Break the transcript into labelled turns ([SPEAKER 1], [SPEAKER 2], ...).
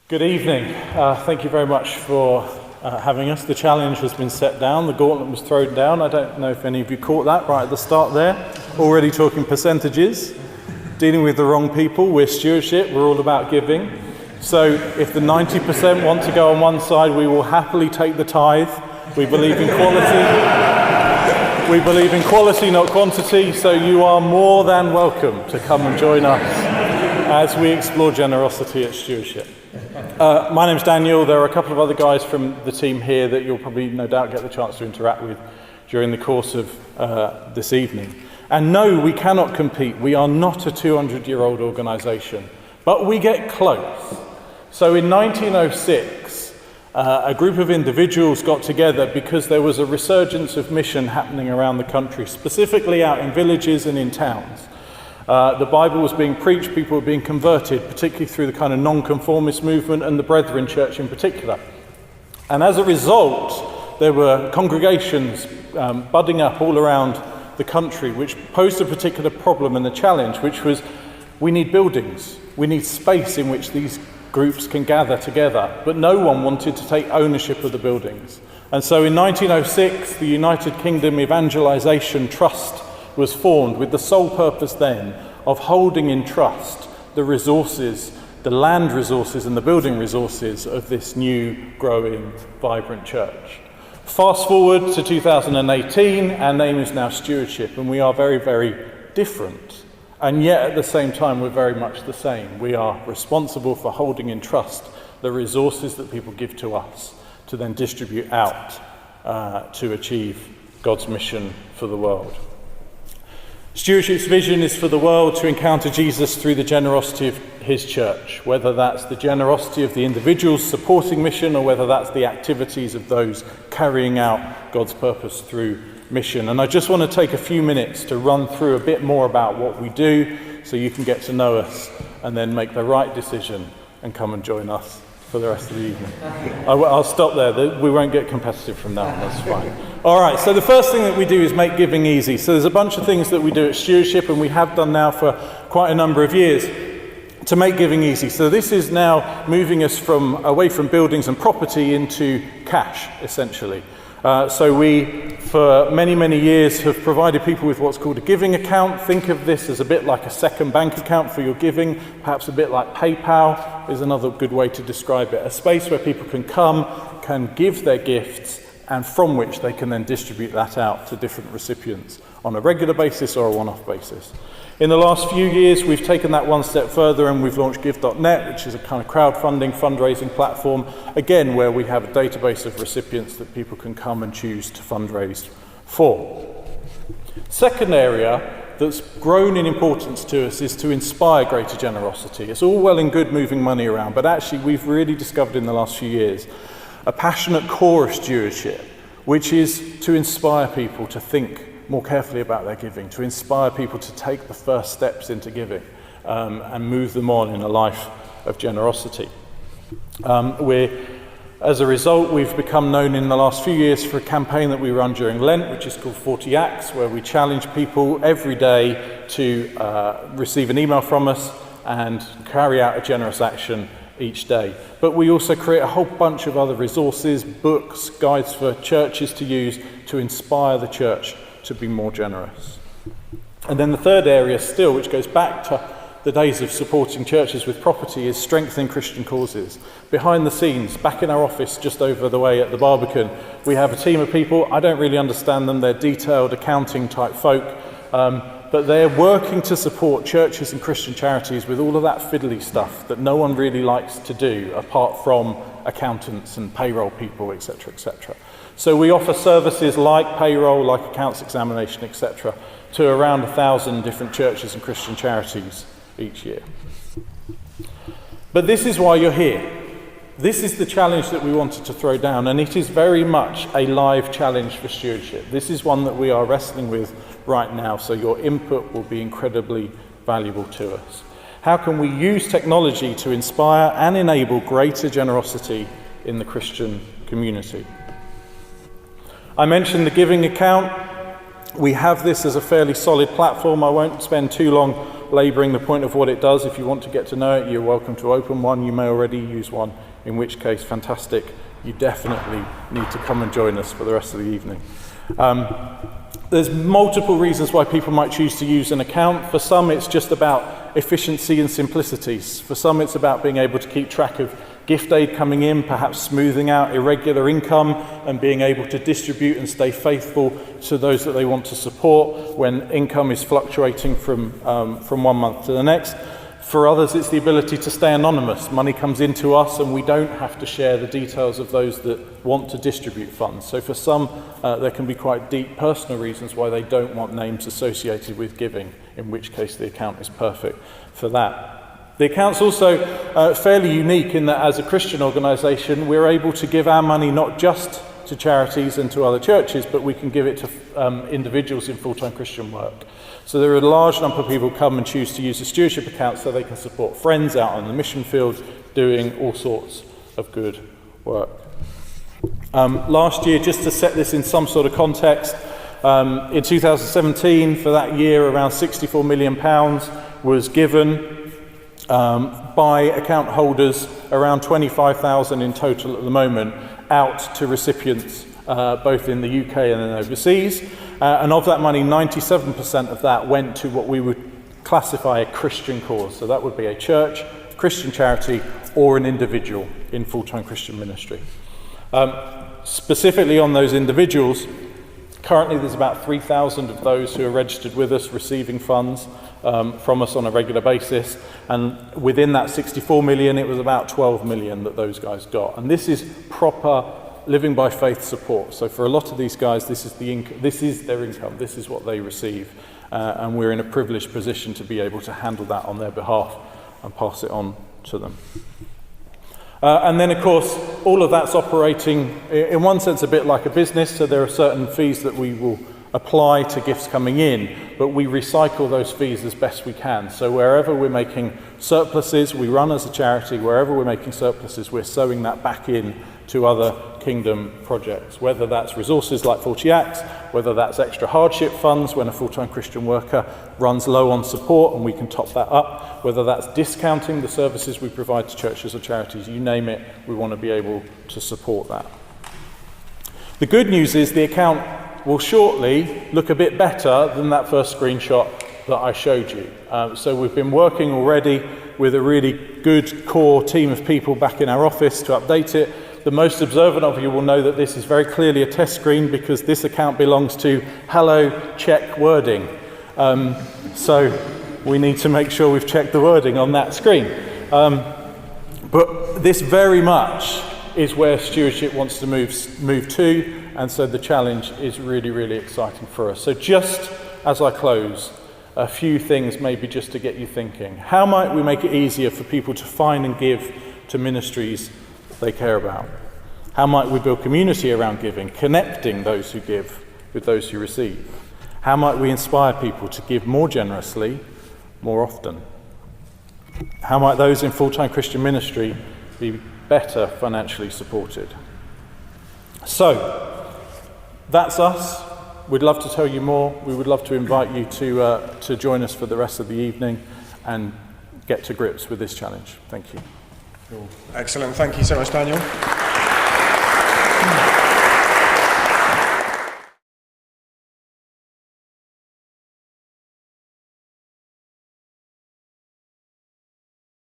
[SPEAKER 1] Good evening. Thank you very much for having us. The challenge has been set down. The gauntlet was thrown down. I don't know if any of you caught that right at the start there. Already talking percentages, dealing with the wrong people. We're Stewardship. We're all about giving. So if the 90% want to go on one side, we will happily take the tithe. We believe in quality. We believe in quality, not quantity. So you are more than welcome to come and join us as we explore generosity at Stewardship. My name's Daniel. There are a couple of other guys from the team here that you'll probably no doubt get the chance to interact with during the course of this evening. And no, we cannot compete. We are not a 200-year-old organisation, but we get close. So in 1906, a group of individuals got together because there was a resurgence of mission happening around the country, specifically out in villages and in towns. The Bible was being preached, people were being converted, particularly through the kind of non-conformist movement and the Brethren Church in particular. And as a result, there were congregations budding up all around the country, which posed a particular problem and a challenge, which was we need buildings, we need space in which these groups can gather together, but no one wanted to take ownership of the buildings. And so in 1906, the United Kingdom Evangelisation Trust was formed with the sole purpose then of holding in trust the resources, the land resources and the building resources of this new, growing, vibrant church. Fast forward to 2018, our name is now Stewardship, and we are very, very different. And yet at the same time, we're very much the same. We are responsible for holding in trust the resources that people give to us to then distribute out to achieve God's mission for the world. Stewardship's vision is for the world to encounter Jesus through the generosity of his church, whether that's the generosity of the individuals supporting mission or whether that's the activities of those carrying out God's purpose through mission. And I just want to take a few minutes to run through a bit more about what we do so you can get to know us and then make the right decision and come and join us for the rest of the evening. I'll stop there. We won't get competitive from now on, that's fine. All right, so the first thing that we do is make giving easy. So there's a bunch of things that we do at Stewardship, and we have done now for quite a number of years to make giving easy. So this is now moving us away from buildings and property into cash, essentially. So we, for many, many years, have provided people with what's called a giving account. Think of this as a bit like a second bank account for your giving, perhaps a bit like PayPal is another good way to describe it. A space where people can come, can give their gifts, and from which they can then distribute that out to different recipients on a regular basis or a one-off basis. In the last few years, we've taken that one step further and we've launched Give.net, which is a kind of crowdfunding, fundraising platform, again, where we have a database of recipients that people can come and choose to fundraise for. Second area that's grown in importance to us is to inspire greater generosity. It's all well and good moving money around, but actually we've really discovered in the last few years a passionate core of Stewardship, which is to inspire people to think more carefully about their giving, to inspire people to take the first steps into giving and move them on in a life of generosity. As a result, we've become known in the last few years for a campaign that we run during Lent, which is called 40 Acts, where we challenge people every day to receive an email from us and carry out a generous action each day. But we also create a whole bunch of other resources, books, guides for churches to use to inspire the church to be more generous. And then the third area still, which goes back to the days of supporting churches with property, is strengthening Christian causes. Behind the scenes, back in our office just over the way at the Barbican, we have a team of people. I don't really understand them. They're detailed accounting type folk, but they're working to support churches and Christian charities with all of that fiddly stuff that no one really likes to do apart from accountants and payroll people, etc., etc. So we offer services like payroll, like accounts examination, etc., to around 1,000 different churches and Christian charities each year. But this is why you're here. This is the challenge that we wanted to throw down, and it is very much a live challenge for Stewardship. This is one that we are wrestling with right now, so your input will be incredibly valuable to us. How can we use technology to inspire and enable greater generosity in the Christian community? I mentioned the giving account. We have this as a fairly solid platform. I won't spend too long labouring the point of what it does. If you want to get to know it, you're welcome to open one. You may already use one, in which case, fantastic. You definitely need to come and join us for the rest of the evening. There's multiple reasons why people might choose to use an account. For some, it's just about efficiency and simplicity. For some, it's about being able to keep track of gift aid coming in, perhaps smoothing out irregular income and being able to distribute and stay faithful to those that they want to support when income is fluctuating from 1 month to the next. For others, it's the ability to stay anonymous. Money comes into us and we don't have to share the details of those that want to distribute funds. So for some, there can be quite deep personal reasons why they don't want names associated with giving, in which case the account is perfect for that. The account's also fairly unique in that as a Christian organisation, we're able to give our money not just to charities and to other churches, but we can give it to individuals in full-time Christian work. So there are a large number of people who come and choose to use the stewardship account so they can support friends out on the mission field doing all sorts of good work. Last year, just to set this in some sort of context, in 2017, for that year, around £64 million was given by account holders, around 25,000 in total at the moment, out to recipients both in the UK and then overseas. And of that money, 97% of that went to what we would classify a Christian cause. So that would be a church, Christian charity, or an individual in full-time Christian ministry. Specifically on those individuals, currently there's about 3,000 of those who are registered with us receiving funds from us on a regular basis. And within that 64 million, it was about 12 million that those guys got. And this is proper living by faith support. So for a lot of these guys, this is their income, this is what they receive. And we're in a privileged position to be able to handle that on their behalf and pass it on to them. And then, of course, all of that's operating, in one sense, a bit like a business. So there are certain fees that we will apply to gifts coming in, but we recycle those fees as best we can. So wherever we're making surpluses, we run as a charity. Wherever we're making surpluses, we're sowing that back in to other kingdom projects, whether that's resources like 40 Acts, whether that's extra hardship funds when a full-time Christian worker runs low on support and we can top that up, whether that's discounting the services we provide to churches or charities, you name it, we want to be able to support that. The good news is the account will shortly look a bit better than that first screenshot that I showed you. So we've been working already with a really good core team of people back in our office to update it. The most observant of you will know that this is very clearly a test screen because this account belongs to hello check wording. So we need to make sure we've checked the wording on that screen. But this very much is where stewardship wants to move to, and so the challenge is really, really exciting for us. So just as I close, a few things maybe just to get you thinking. How might we make it easier for people to find and give to ministries they care about? How might we build community around giving, connecting those who give with those who receive? How might we inspire people to give more generously, more often? How might those in full-time Christian ministry be better financially supported? So, that's us. We'd love to tell you more. We would love to invite you to join us for the rest of the evening and get to grips with this challenge. Thank you.
[SPEAKER 2] Cool. Excellent. Thank you so much, Daniel.